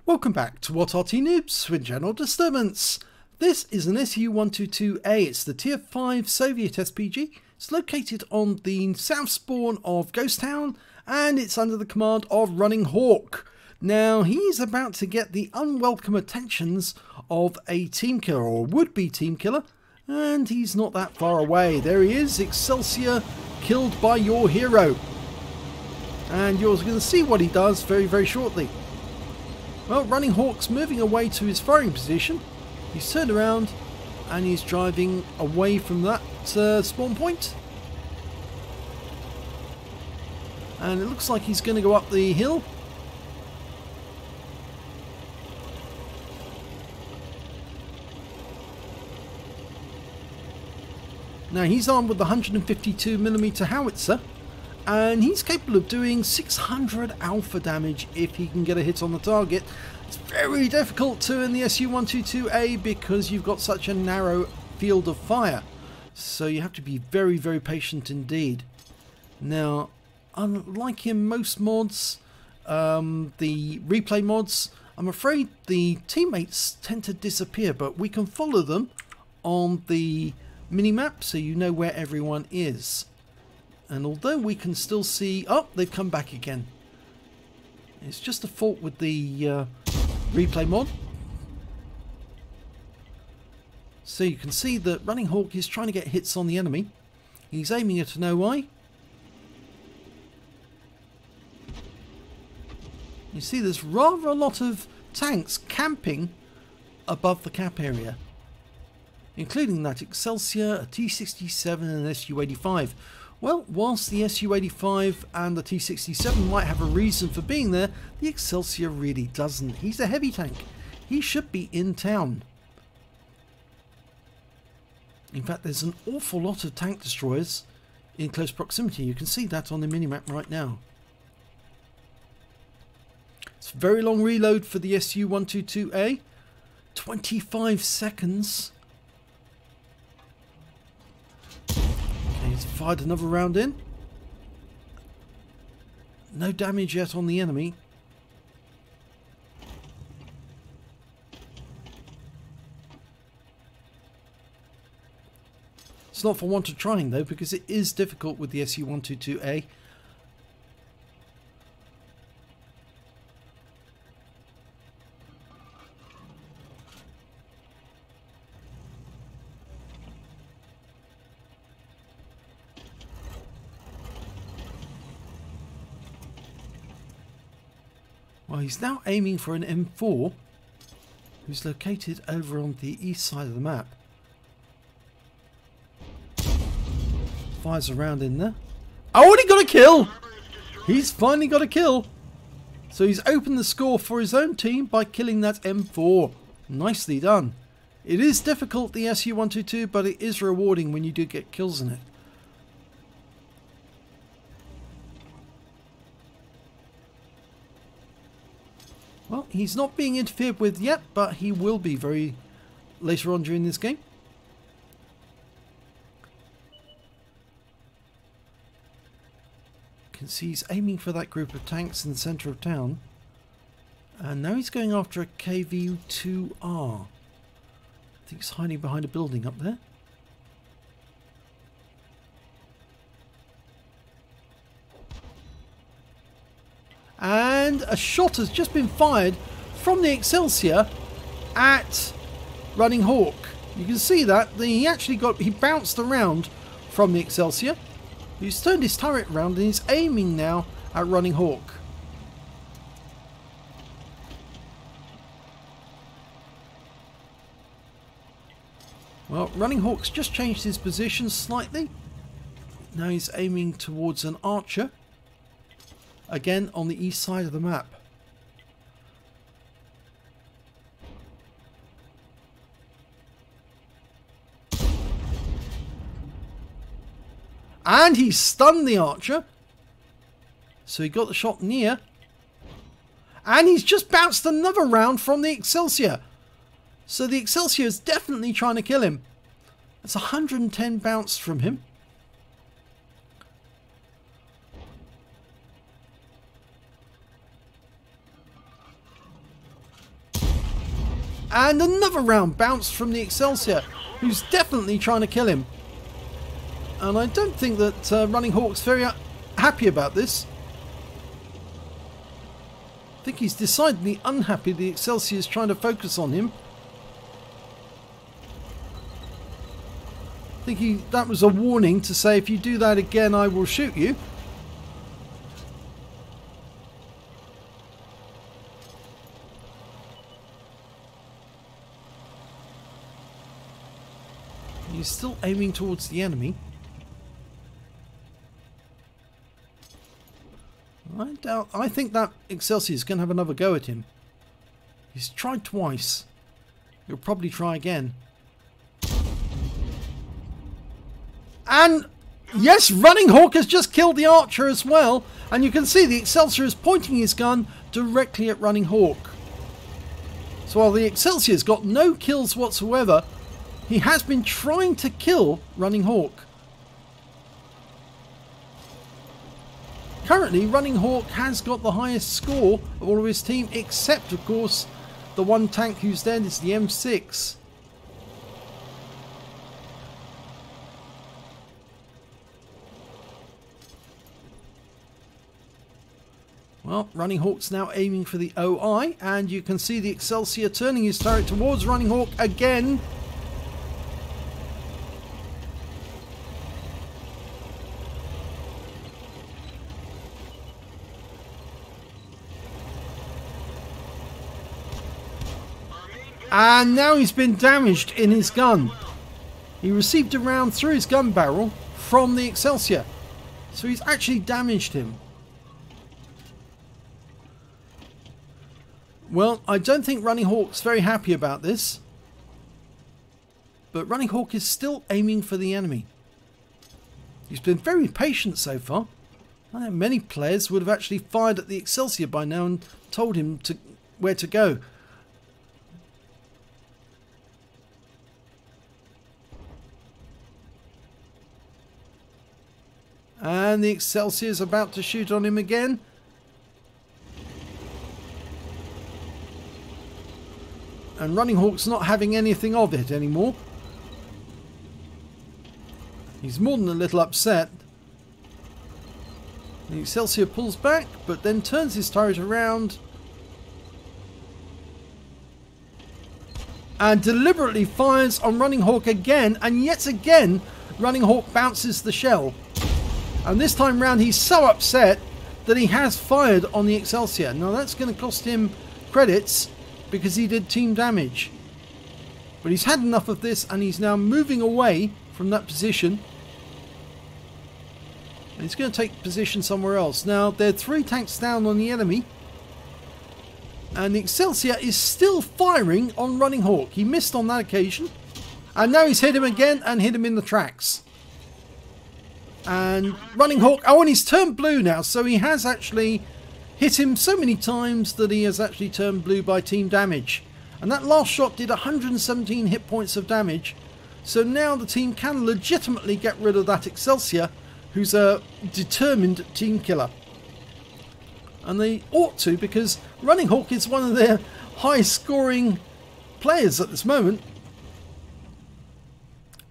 Welcome back to What Arty Noobs with General Disturbance. This is an SU-122A. It's the Tier 5 Soviet SPG. It's located on the south spawn of Ghost Town and it's under the command of Running Hawk. Now he's about to get the unwelcome attentions of a team killer or would-be team killer, and he's not that far away. There he is, Excelsior, killed by your hero. And you're going to see what he does very shortly. Well, Running Hawk's moving away to his firing position. He's turned around and he's driving away from that spawn point. And it looks like he's going to go up the hill. Now he's armed with the 152mm howitzer. And he's capable of doing 600 alpha damage if he can get a hit on the target. It's very difficult to in the SU-122A because you've got such a narrow field of fire. So you have to be very patient indeed. Now, unlike in most mods, the replay mods, I'm afraid the teammates tend to disappear, but we can follow them on the minimap so you know where everyone is. And although we can still see... Oh, they've come back again. It's just a fault with the replay mod. So you can see that Running Hawk is trying to get hits on the enemy. He's aiming at an OI. You see there's rather a lot of tanks camping above the cap area, including that Excelsior, a T-67 and an SU-85. Well, whilst the SU-85 and the T-67 might have a reason for being there, the Excelsior really doesn't. He's a heavy tank. He should be in town. In fact, there's an awful lot of tank destroyers in close proximity. You can see that on the minimap right now. It's a very long reload for the SU-122A. 25 seconds. He's fired another round in. No damage yet on the enemy. It's not for want of trying though, because it is difficult with the SU-122A. Well, he's now aiming for an M4 who's located over on the east side of the map. Fires a round in there. Oh, and he got a kill! He's finally got a kill. So he's opened the score for his own team by killing that M4. Nicely done. It is difficult, the SU-122, but it is rewarding when you do get kills in it. Well, he's not being interfered with yet, but he will be very later on during this game. You can see he's aiming for that group of tanks in the centre of town. And now he's going after a KV-2R. I think he's hiding behind a building up there. And a shot has just been fired from the Excelsior at Running Hawk. You can see that he bounced around from the Excelsior. He's turned his turret around and he's aiming now at Running Hawk. Well, Running Hawk's just changed his position slightly. Now he's aiming towards an archer. Again on the east side of the map. And he stunned the archer. So he got the shot near. And he's just bounced another round from the Excelsior. So the Excelsior is definitely trying to kill him. That's 110 bounce from him. And another round bounced from the Excelsior, who's definitely trying to kill him. And I don't think that Running Hawk's very happy about this. I think he's decidedly unhappy the Excelsior is trying to focus on him. I think that was a warning to say, if you do that again, I will shoot you. He's still aiming towards the enemy. I think that Excelsior is going to have another go at him. He's tried twice. He'll probably try again. And yes, Running Hawk has just killed the archer as well. And you can see the Excelsior is pointing his gun directly at Running Hawk. So while the Excelsior's got no kills whatsoever, he has been trying to kill Running Hawk. Currently, Running Hawk has got the highest score of all of his team, except, of course, the one tank who's dead is the M6. Well, Running Hawk's now aiming for the OI, and you can see the Excelsior turning his turret towards Running Hawk again. And now he's been damaged in his gun. He received a round through his gun barrel from the Excelsior. So he's actually damaged him. Well, I don't think Running Hawk's very happy about this. But Running Hawk is still aiming for the enemy. He's been very patient so far. Many players would have actually fired at the Excelsior by now and told him where to go. And the Excelsior is about to shoot on him again. And Running Hawk's not having anything of it anymore. He's more than a little upset. The Excelsior pulls back, but then turns his turret around. And deliberately fires on Running Hawk again. And yet again, Running Hawk bounces the shell. And this time round he's so upset that he has fired on the Excelsior. Now that's going to cost him credits because he did team damage. But he's had enough of this and he's now moving away from that position. And he's going to take position somewhere else. Now there are 3 tanks down on the enemy. And the Excelsior is still firing on Running Hawk. He missed on that occasion. And now he's hit him again and hit him in the tracks. And Running Hawk, oh, and he's turned blue now, so he has actually hit him so many times that he has actually turned blue by team damage. And that last shot did 117 hit points of damage, so now the team can legitimately get rid of that Excelsior, who's a determined team killer. And they ought to, because Running Hawk is one of their high scoring players at this moment.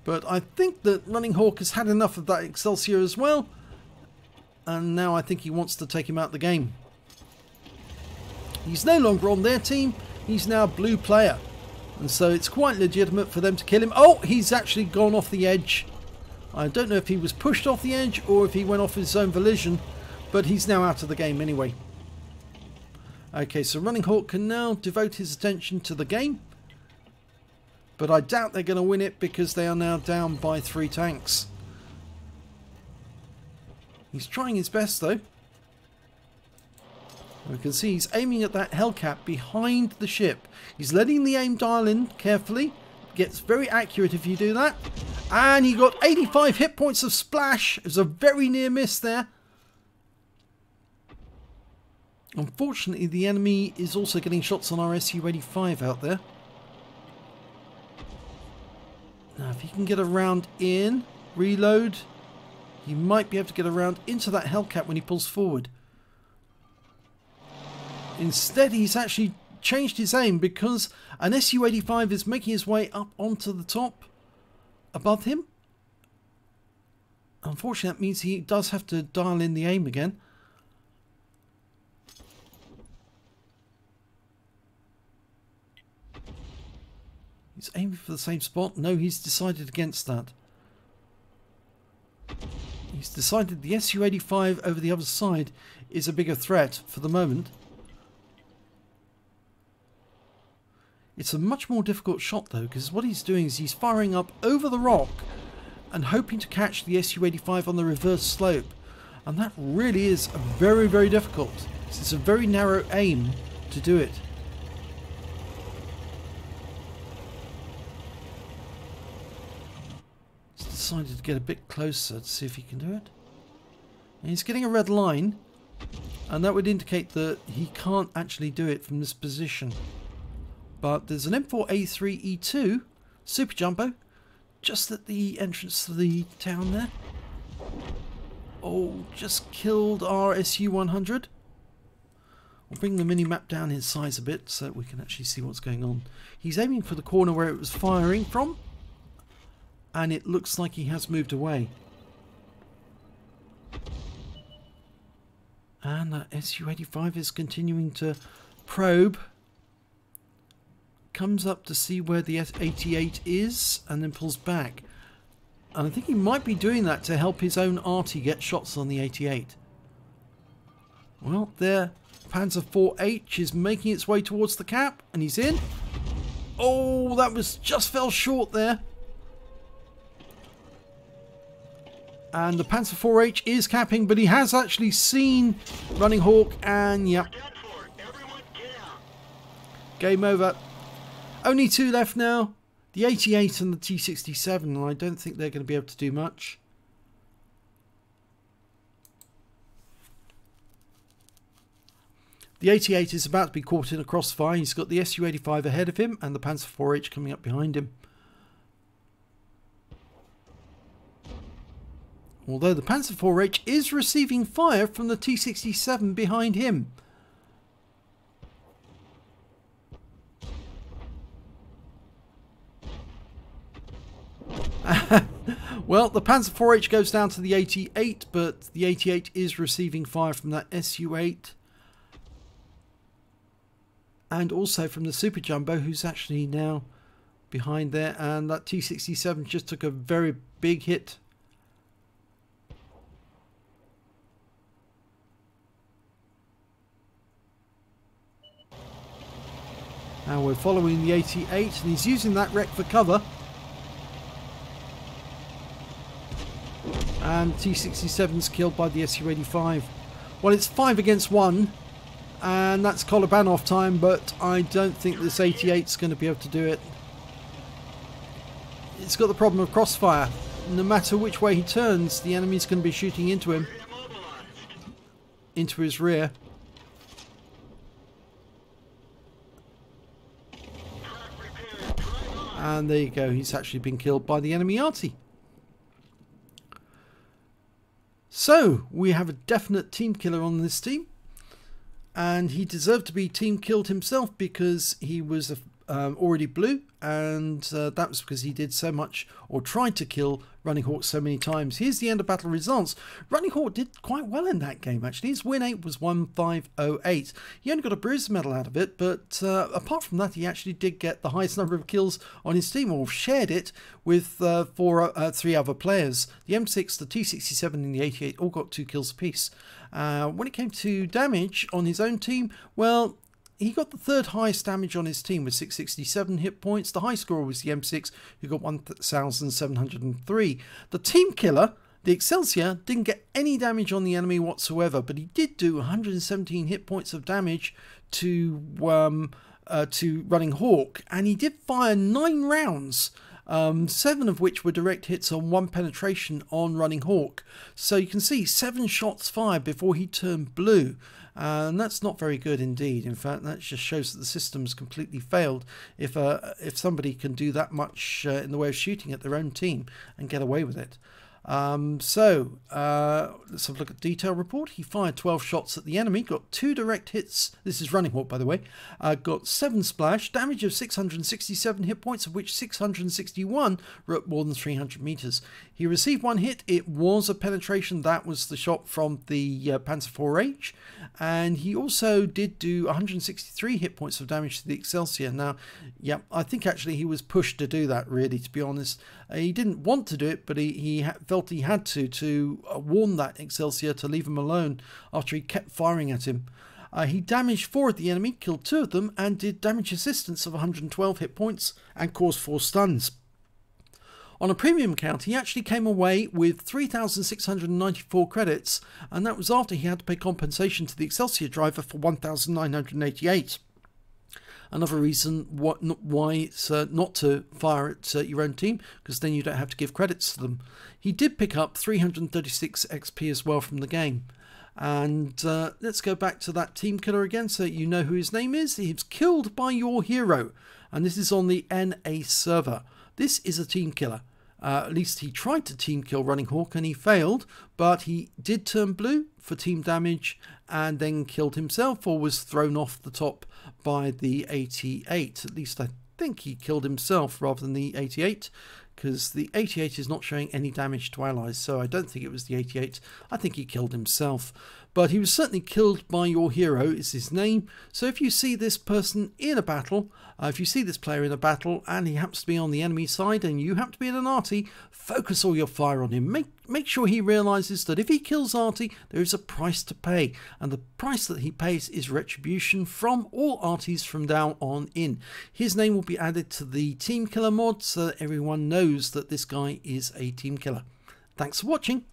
But I think that Running Hawk has had enough of that Excelsior as well. And now I think he wants to take him out of the game. He's no longer on their team. He's now a blue player. And so it's quite legitimate for them to kill him. Oh, he's actually gone off the edge. I don't know if he was pushed off the edge or if he went off his own volition. But he's now out of the game anyway. Okay, so Running Hawk can now devote his attention to the game. But I doubt they're going to win it because they are now down by 3 tanks. He's trying his best though. We can see he's aiming at that Hellcat behind the ship. He's letting the aim dial in carefully. Gets very accurate if you do that. And he got 85 hit points of splash. It was a very near miss there. Unfortunately, the enemy is also getting shots on our Su-85 out there. Now, if he can get around in, reload, he might be able to get around into that Hellcat when he pulls forward. Instead, he's actually changed his aim because an Su-85 is making his way up onto the top above him. Unfortunately, that means he does have to dial in the aim again. He's aiming for the same spot. No, he's decided against that. He's decided the Su-85 over the other side is a bigger threat for the moment. It's a much more difficult shot though, because what he's doing is he's firing up over the rock and hoping to catch the Su-85 on the reverse slope. And that really is very, very difficult. It's a very narrow aim to do it. He's decided to get a bit closer to see if he can do it. And he's getting a red line, and that would indicate that he can't actually do it from this position. But there's an M4A3E2 Super Jumbo just at the entrance to the town there. Oh, just killed our Su-100. We'll bring the mini-map down in size a bit so that we can actually see what's going on. He's aiming for the corner where it was firing from, and it looks like he has moved away. And that Su-85 is continuing to probe. Comes up to see where the S-88 is and then pulls back. And I think he might be doing that to help his own Arty get shots on the 88. Well, there, Panzer IV-H is making its way towards the cap, and he's in. Oh, that was just fell short there. And the Panzer IV-H is capping, but he has actually seen Running Hawk, and yep. Game over. Only two left now. The 88 and the T67, and I don't think they're going to be able to do much. The 88 is about to be caught in a crossfire. He's got the Su-85 ahead of him and the Panzer IV-H coming up behind him. Although the Panzer IV-H is receiving fire from the T67 behind him. Well, the Panzer IV-H goes down to the 88, but the 88 is receiving fire from that Su-8. And also from the Super Jumbo, who's actually now behind there. And that T67 just took a very big hit. Now we're following the 88, and he's using that wreck for cover. And T67's killed by the Su-85. Well, it's 5 against 1, and that's Kolobanov time, but I don't think this 88's going to be able to do it. It's got the problem of crossfire. No matter which way he turns, the enemy's going to be shooting into him, into his rear. And there you go, he's actually been killed by the enemy Arty. So, we have a definite team killer on this team. And he deserved to be team killed himself because he was already blue. And that was because he did so much, or tried to kill Running Hawk so many times. Here's the end of battle results. Running Hawk did quite well in that game, actually. His win 8 was 1508. He only got a bruise medal out of it, but apart from that, he actually did get the highest number of kills on his team, or shared it with 3 other players. The M6, the T67 and the 88 all got 2 kills apiece. When it came to damage on his own team, well, he got the 3rd highest damage on his team with 667 hit points. The high scorer was the M6, who got 1,703. The team killer, the Excelsior, didn't get any damage on the enemy whatsoever, but he did do 117 hit points of damage to Running Hawk, and he did fire 9 rounds. 7 of which were direct hits on 1 penetration on Running Hawk. So you can see 7 shots fired before he turned blue. And that's not very good indeed. In fact, that just shows that the system's completely failed if somebody can do that much in the way of shooting at their own team and get away with it. Let's have a look at detail report. He fired 12 shots at the enemy, got 2 direct hits. This is Running Hawk, by the way. Got 7 splash, damage of 667 hit points, of which 661 were at more than 300 meters. He received 1 hit. It was a penetration. That was the shot from the Panzer IV-H. And he also did do 163 hit points of damage to the Excelsior. Now, yeah, I think actually he was pushed to do that, really, to be honest. He didn't want to do it, but he felt he had to warn that Excelsior to leave him alone after he kept firing at him. He damaged 4 of the enemy, killed 2 of them, and did damage assistance of 112 hit points and caused 4 stuns. On a premium count, he actually came away with 3,694 credits, and that was after he had to pay compensation to the Excelsior driver for 1,988. Another reason why it's not to fire at your own team, because then you don't have to give credits to them. He did pick up 336 XP as well from the game. And let's go back to that team killer again so you know who his name is. He's KilledByYourHero, and this is on the NA server. This is a team killer. At least he tried to team kill Running Hawk and he failed, but he did turn blue for team damage and then killed himself, or was thrown off the top by the 88. At least I think he killed himself rather than the 88, because the 88 is not showing any damage to allies, so I don't think it was the 88. I think he killed himself. But he was certainly killed by your hero, is his name. So if you see this person in a battle, if you see this player in a battle and he happens to be on the enemy side and you happen to be in an Arty, focus all your fire on him. Make sure he realizes that if he kills Arty, there is a price to pay. And the price that he pays is retribution from all Artys from now on in. His name will be added to the Team Killer mod so that everyone knows that this guy is a team killer. Thanks for watching.